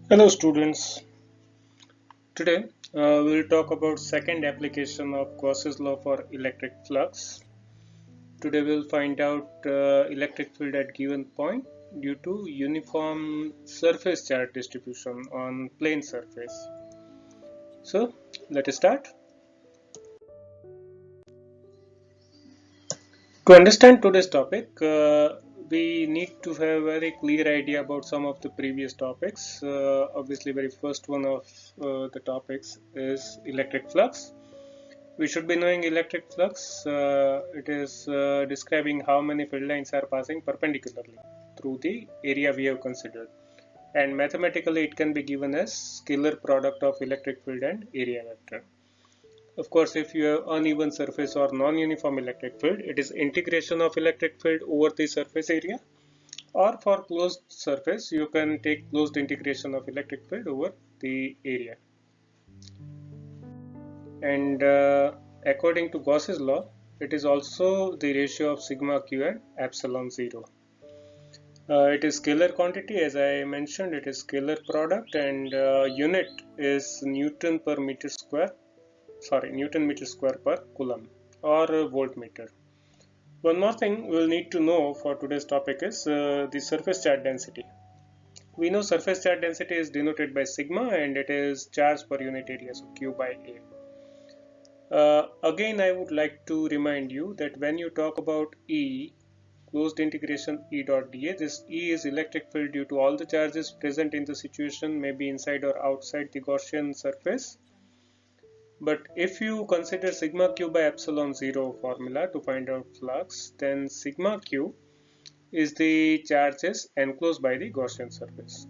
Hello students. Today we'll talk about second application of Gauss's law for electric flux. Today we'll find out electric field at given point due to uniform surface charge distribution on plane surface. So let us start. To understand today's topic, we need to have a very clear idea about some of the previous topics. Obviously, very first one of the topics is electric flux. We should be knowing electric flux. It is describing how many field lines are passing perpendicularly through the area we have considered. And mathematically, it can be given as scalar product of electric field and area vector. Of course, if you have uneven surface or non-uniform electric field, it is integration of electric field over the surface area. Or for closed surface, you can take closed integration of electric field over the area. And according to Gauss's law, it is also the ratio of sigma q and epsilon 0. It is scalar quantity, as I mentioned. It is scalar product, and unit is Newton per meter square. Sorry, Newton meter square per coulomb or voltmeter. One more thing we'll need to know for today's topic is the surface charge density. We know surface charge density is denoted by sigma, and it is charge per unit area, so Q by A. Again, I would like to remind you that when you talk about E, closed integration E dot dA, this E is electric field due to all the charges present in the situation, maybe inside or outside the Gaussian surface. But if you consider sigma q by epsilon 0 formula to find out flux, then sigma q is the charges enclosed by the Gaussian surface.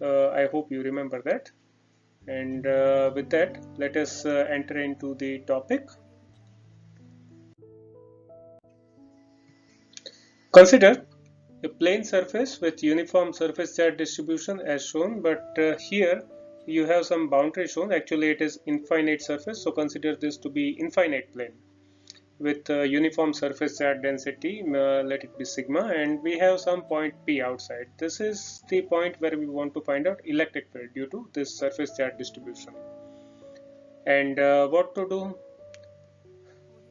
I hope you remember that. And with that, let us enter into the topic. Consider a plane surface with uniform surface charge distribution as shown, but here you have some boundary shown. Actually, it is infinite surface, so consider this to be infinite plane with uniform surface charge density, let it be sigma, and we have some point P outside. This is the point where we want to find out electric field due to this surface charge distribution. And what to do?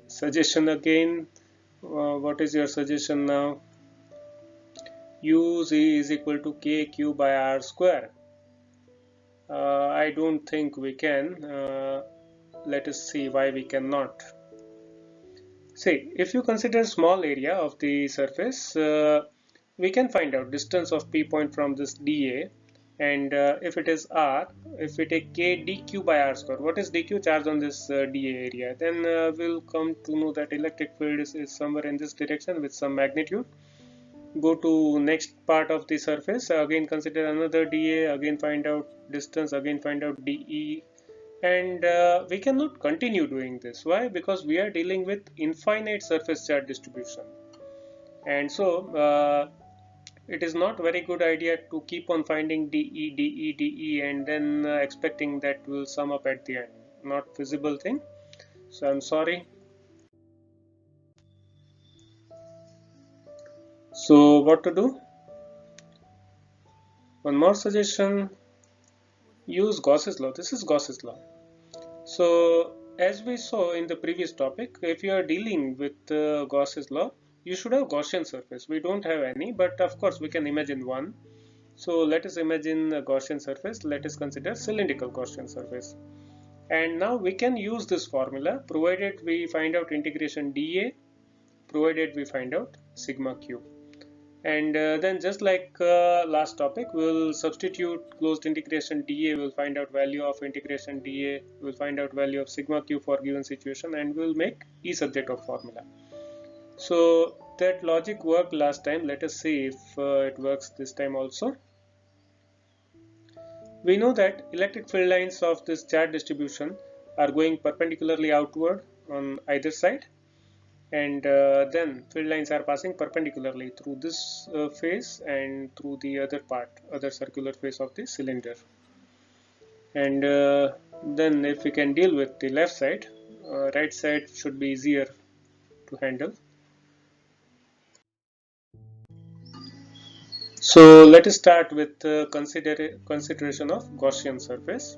Suggestion again. What is your suggestion now? U z is equal to kq by r square. I don't think we can. Let us see why we cannot. See, if you consider small area of the surface, we can find out distance of P point from this dA, and if it is r, if we take k dq by r square, what is dq? Charge on this dA area, then we'll come to know that electric field is somewhere in this direction with some magnitude. Go to next part of the surface, again consider another dA, again find out distance, again find out dE, and we cannot continue doing this. Why? Because we are dealing with infinite surface charge distribution, and so it is not very good idea to keep on finding dE, dE, dE and then expecting that will sum up at the end. Not feasible thing, so I'm sorry. So what to do? One more suggestion: use Gauss's law. This is Gauss's law. So as we saw in the previous topic, if you are dealing with Gauss's law, you should have Gaussian surface. We don't have any, but of course we can imagine one. So let us imagine a Gaussian surface. Let us consider cylindrical Gaussian surface. And now we can use this formula provided we find out integration dA, provided we find out sigma q. And then just like last topic, we'll substitute closed integration dA, we'll find out value of integration dA, we'll find out value of sigma q for given situation, and we'll make E subject of formula. So that logic worked last time. Let us see if it works this time also. We know that electric field lines of this charge distribution are going perpendicularly outward on either side, and then field lines are passing perpendicularly through this face and through the other circular face of the cylinder. And then if we can deal with the left side, right side should be easier to handle. So let us start with consideration of Gaussian surface.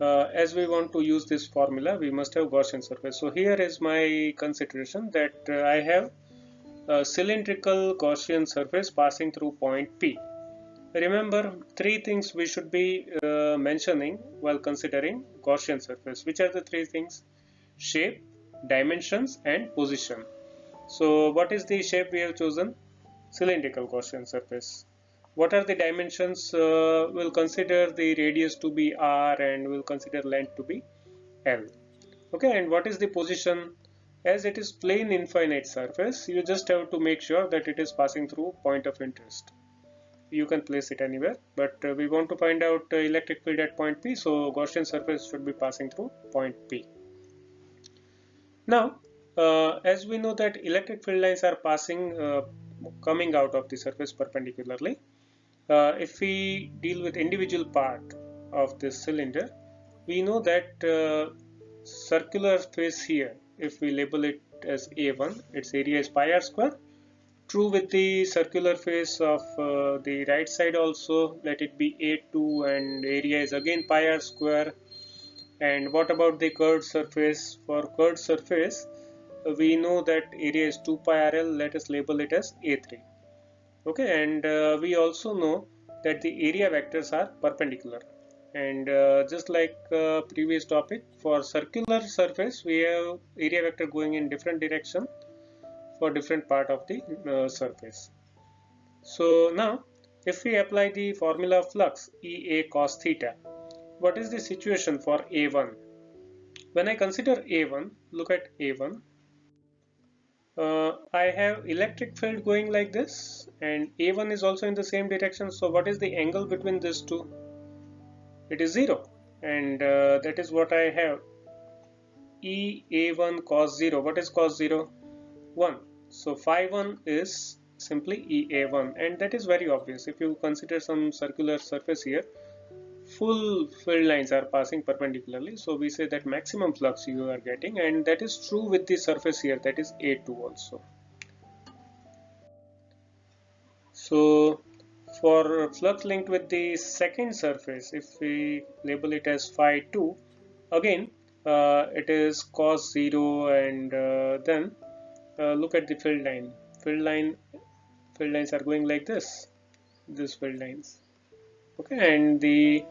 As we want to use this formula, we must have Gaussian surface. So here is my consideration that I have a cylindrical Gaussian surface passing through point P. Remember, three things we should be mentioning while considering Gaussian surface. Which are the three things? Shape, dimensions, and position. So what is the shape we have chosen? Cylindrical Gaussian surface. What are the dimensions? We'll consider the radius to be r and we'll consider length to be l. Okay, and what is the position? As it is plane infinite surface, you just have to make sure that it is passing through point of interest. You can place it anywhere, but we want to find out electric field at point P, so Gaussian surface should be passing through point P. Now, as we know that electric field lines are coming out of the surface perpendicularly, if we deal with individual part of this cylinder, we know that circular face here, if we label it as A1, its area is pi r square. True with the circular face of the right side also, let it be A2 and area is again pi r square. And what about the curved surface? For curved surface, we know that area is 2 pi rl, let us label it as A3. Okay, and we also know that the area vectors are perpendicular. And just like previous topic, for circular surface, we have area vector going in different direction for different part of the surface. So now, if we apply the formula of flux Ea cos theta, what is the situation for A1? When I consider A1, look at A1. I have electric field going like this, and A1 is also in the same direction. So what is the angle between these two? It is 0, and that is what I have. Ea1 cos 0. What is cos 0? 1. So phi 1 is simply Ea1, and that is very obvious. If you consider some circular surface here, full field lines are passing perpendicularly, so we say that maximum flux you are getting, and that is true with the surface here, that is A2 also. So for flux linked with the second surface, if we label it as phi 2, again it is cos 0, and then look at the field line. Field lines are going like this, these field lines. Okay, and the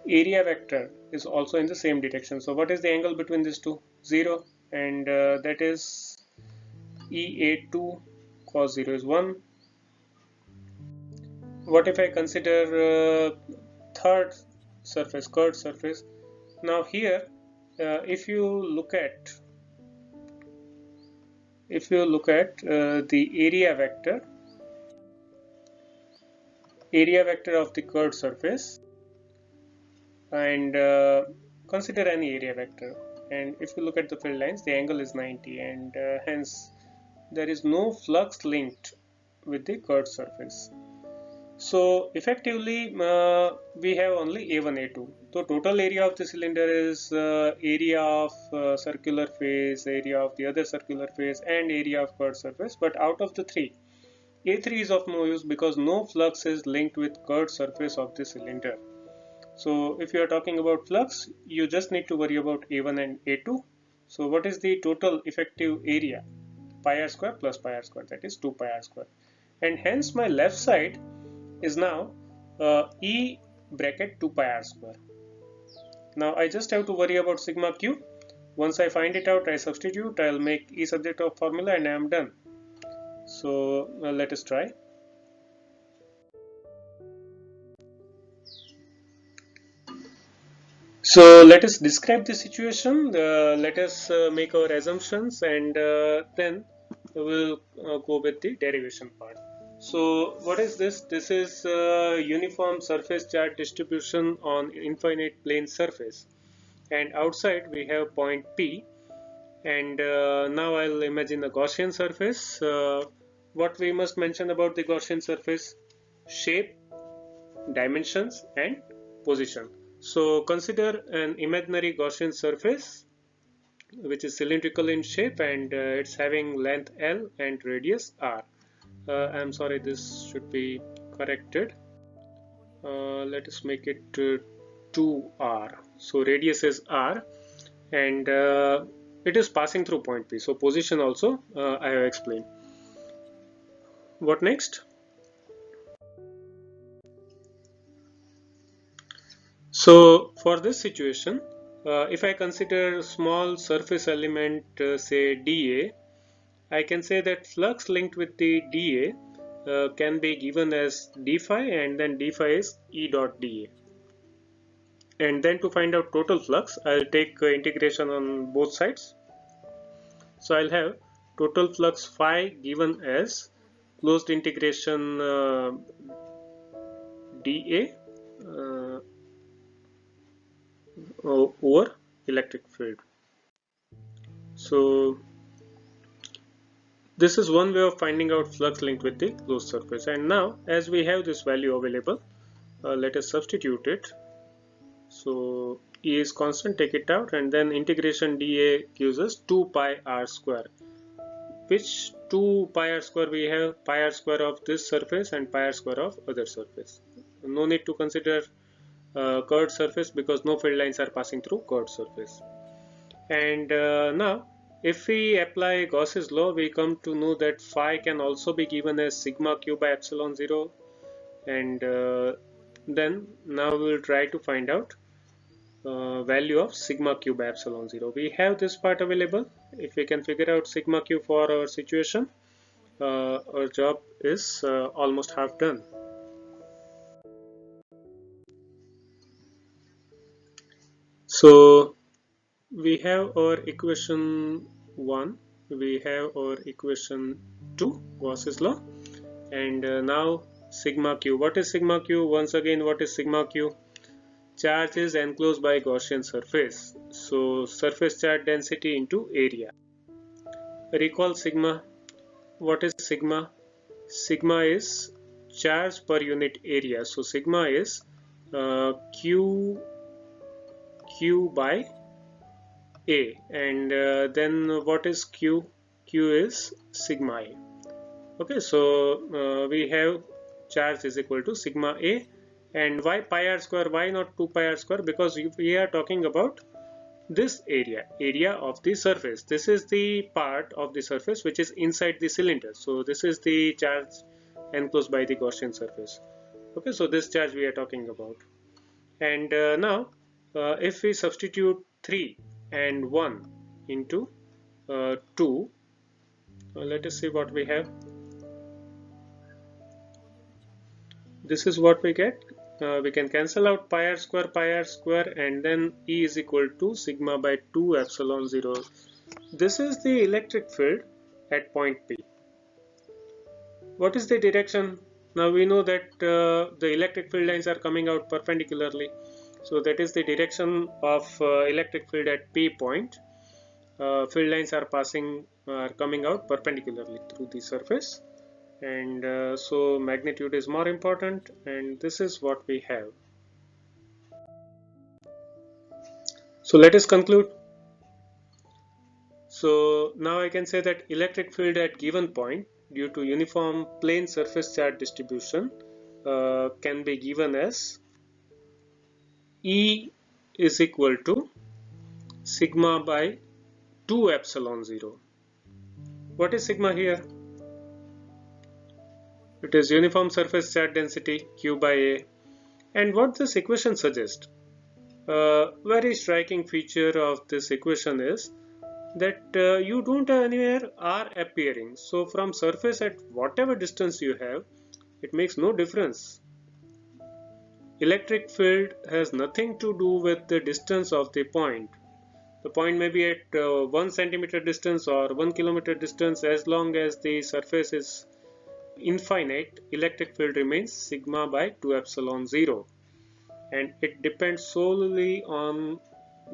area vector is also in the same direction. So what is the angle between these two? 0, and that is Ea2 cos 0 is 1. What if I consider third surface, curved surface? Now here, if you look at the area vector of the curved surface, and consider any area vector, and if you look at the field lines, the angle is 90, and hence there is no flux linked with the curved surface. So effectively we have only A1, A2. So total area of the cylinder is area of circular face, area of the other circular face, and area of curved surface. But out of the three, A3 is of no use because no flux is linked with curved surface of the cylinder. So if you are talking about flux, you just need to worry about A1 and A2. So what is the total effective area? Pi r square plus pi r square, that is 2 pi r square. And hence my left side is now E bracket 2 pi r square. Now I just have to worry about sigma q. Once I find it out, I substitute, I'll make E subject of formula, and I am done. So let us try. So let us describe the situation, let us make our assumptions, and then we'll go with the derivation part. So what is this? This is uniform surface charge distribution on infinite plane surface, and outside we have point P, and now I'll imagine a Gaussian surface. What we must mention about the Gaussian surface? Shape, dimensions, and position. So consider an imaginary Gaussian surface which is cylindrical in shape, and it's having length L and radius R. I'm sorry, this should be corrected. Let us make it 2r. So radius is r, and it is passing through point P. So position also I have explained. What next? So for this situation, if I consider small surface element, say dA, I can say that flux linked with the dA can be given as d phi, and then d phi is E dot dA. And then to find out total flux, I'll take integration on both sides. So I'll have total flux phi given as closed integration dA over electric field. So this is one way of finding out flux linked with the closed surface. And now, as we have this value available, let us substitute it. So E is constant, take it out, and then integration dA gives us 2 pi r square. Which 2 pi r square we have? Pi r square of this surface and pi r square of other surface. No need to consider curved surface because no field lines are passing through curved surface. And now if we apply Gauss's law, we come to know that phi can also be given as sigma q by epsilon 0, and then now we will try to find out value of sigma q by epsilon 0. We have this part available. If we can figure out sigma q for our situation, our job is almost half done. So we have our equation 1, we have our equation 2, Gauss's law, and now sigma q. What is sigma q? Once again, what is sigma q? Charge is enclosed by Gaussian surface, so surface charge density into area. Recall sigma. What is sigma? Sigma is charge per unit area, so sigma is q by a, and then what is q? Q is sigma a. Okay, so we have charge is equal to sigma a, and why pi r square? Why not 2 pi r square? Because we are talking about this area of the surface. This is the part of the surface which is inside the cylinder. So this is the charge enclosed by the Gaussian surface. Okay, so this charge we are talking about. And now if we substitute 3 and 1 into 2, let us see what we have. This is what we get. We can cancel out pi r square, and then E is equal to sigma by 2 epsilon 0. This is the electric field at point P. What is the direction? Now we know that the electric field lines are coming out perpendicularly. So that is the direction of electric field at P point. Field lines are coming out perpendicularly through the surface, and so magnitude is more important, and this is what we have. So let us conclude. So now I can say that electric field at given point due to uniform plane surface charge distribution can be given as E is equal to sigma by 2 epsilon 0. What is sigma here? It is uniform surface charge density Q by A. And what this equation suggests, very striking feature of this equation is that you don't have anywhere R appearing. So from surface at whatever distance you have, it makes no difference. Electric field has nothing to do with the distance of the point. The point may be at 1 centimeter distance or 1 kilometer distance. As long as the surface is infinite, electric field remains sigma by 2 epsilon 0, and it depends solely on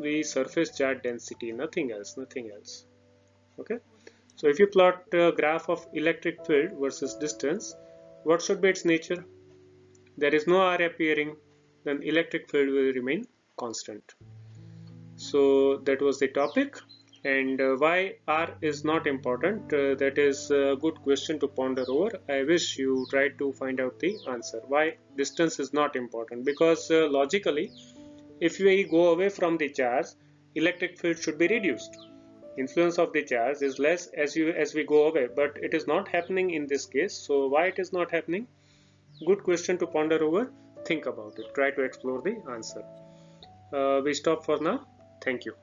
the surface charge density, nothing else. Okay, so if you plot a graph of electric field versus distance, what should be its nature? There is no R appearing, then electric field will remain constant. So that was the topic. And why r is not important, that is a good question to ponder over. I wish you try to find out the answer. Why distance is not important? Because logically, if we go away from the charge, electric field should be reduced. Influence of the charge is less as we go away, but it is not happening in this case. So why it is not happening? Good question to ponder over. Think about it. Try to explore the answer. We stop for now. Thank you.